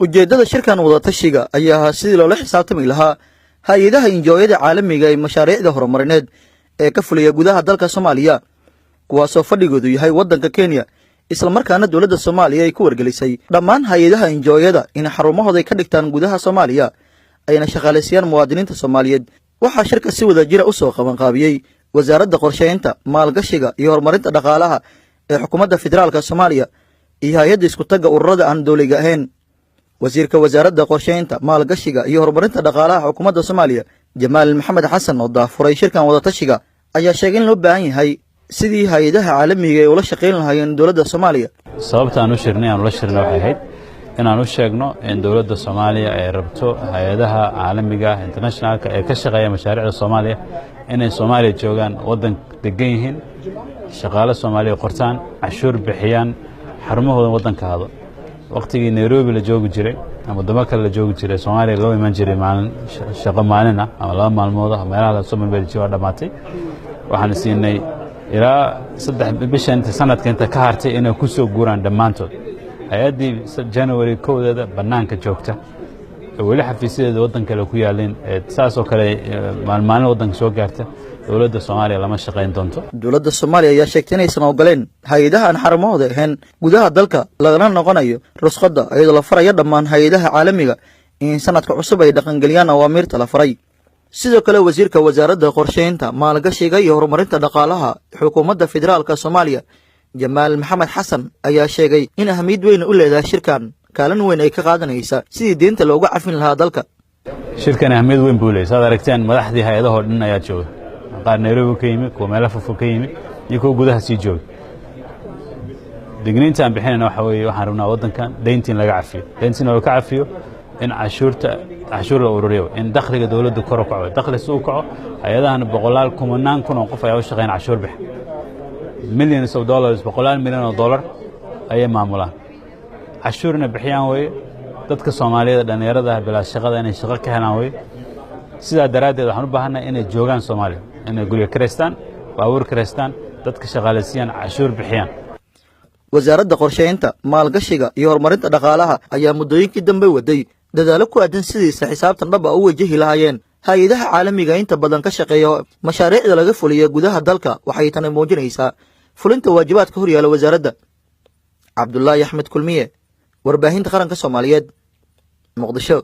ujeedada shirkan wada tashiga ayaa sidii loola xisaabtami lahaa hay'adaha injooyada caalamiga ee mashaariicda horumarineed ee ka fuliya gudaha dalka Soomaaliya kuwaasoo fadhigoodu yahay wadanka Kenya isla markaana dawladda Soomaaliya ay ku wargelisay dhammaan hay'adaha injooyada in xarumahooda ka dhigtaan gudaha Soomaaliya ayna shaqaaleysiiyaan muwaadiniinta Soomaaliyeed waxa shirka si wada jira u soo qaban qaabiyay wasaaradda qorsheynta maalgashiga iyo horumarinta dhaqaalaha ee xukuumadda federaalka Soomaaliya iyo hay'adda isku tagga ururada aan dawliga ahayn wasiirka wasaaradda qorsheynta maalgashiga iyo horumarinta dhaqaalaha xukuumadda Soomaaliya Jamaal Maxamed Xasan oo daafuray shirkan wada tashiga ayaa sheegay in loo baahan yahay sidii hay'adaha caalamiga ee ula shaqeyn lahaayeen dawladda Soomaaliya sababta aan u shirnay waxay ahayd in aan u sheegno in dawladda Soomaaliya ay rabto hay'adaha caalamiga internationalka ee ka shaqeeya mashaariicda Soomaaliya inay Soomaaliya joogaan wadan degan yihiin shaqaale Soomaaliya qortaan cashuur bixiyaan xarumahooda wadanka hado waqtigii nairobi la joogi jiray ama wadamo kale la joogi jiray Soomaaliya loo iman jiray maalin shaqo maalin ah ama laba maalmood ah meelaha la soo mabeeljiyo dhamaatay waxaan siinay ilaa 3 bishan sanadka inta ka hartay inay ku soo guuraan dhamaantood hay'adii January 1 banaanka joogta wali xafiisyada wadanka kale ku yaaleen saas oo kale maalmahan wadanka soo gaarta dawladda Soomaaliya lama shaqeyn doonto dawladda Soomaaliya ayaa sheegtay inaysan ogoleen hay'adaha aan xarumahooda ahayn gudaha dalka lagana noqonayo rusqada iyadoo la farayo dhammaan hay'adaha caalamiga in sanadka cusub ay dhaqangeliyaan awaamirta la faray sidoo kale wasiirka wasaaradda qorsheynta maalgashiga iyo horumarinta dhaqaalaha xukuumadda federaalka Soomaaliya Jamaal Maxamed Xasan ayaa sheegay in ahmiyad weyn u leedahay shirkan kaalin weyn ay ka qaadanaysa sidii deynta looga cafin lahaa dalka shirkan ahmiyad weyn buu leeyahay aragteen madaxdii hay'adaha dhan ayaa jooga qaar nairobi ka yimid kuwa meelo fofo ka yimid iyo kuwa gudaha sii jooga digniinta aan bixinayna waxaan rabnaa wadankan deyntiin laga cafiyo deyntina oo ka cafiyo in cashuur la ururiyo in dakhliga dawladda kor u kaco dakhli soo kaco hay'adahan boqolaal kumanaan kun oo qof ayaa u shaqeyn cashuur bix millions of dollars boqolaal milyan oo dollar ayay maamulaan cashuurna bixiyaan way dadka Soomaaliyeed dhalinyarada bilaa shaqada inay shaqo ka helaan way sidaa daraadeed waxaan u baahanahay inay joogaan Soomaaliya inay guriga kareystaan baabuur kareystaan dadka shaqaaleysiiyaan cashuur bixiyaan wasaaradda qorsheynta maalgashiga iyo horumarinta dhaqaalaha ayaa muddooyinkii dambe waday dadaalo ku aadan sidii xisaabtan dhab ah u wajihi lahaayeen hay'adaha caalamiga inta badan ka shaqeeya mashaariicda laga fuliyo gudaha dalka waxay tan muujinaysaa fulinta waajibaadka hor yaala wasaaradda Cabdullaahi Axmed Kulmiye warbaahinta qaranka Soomaaliyeed Muqdisho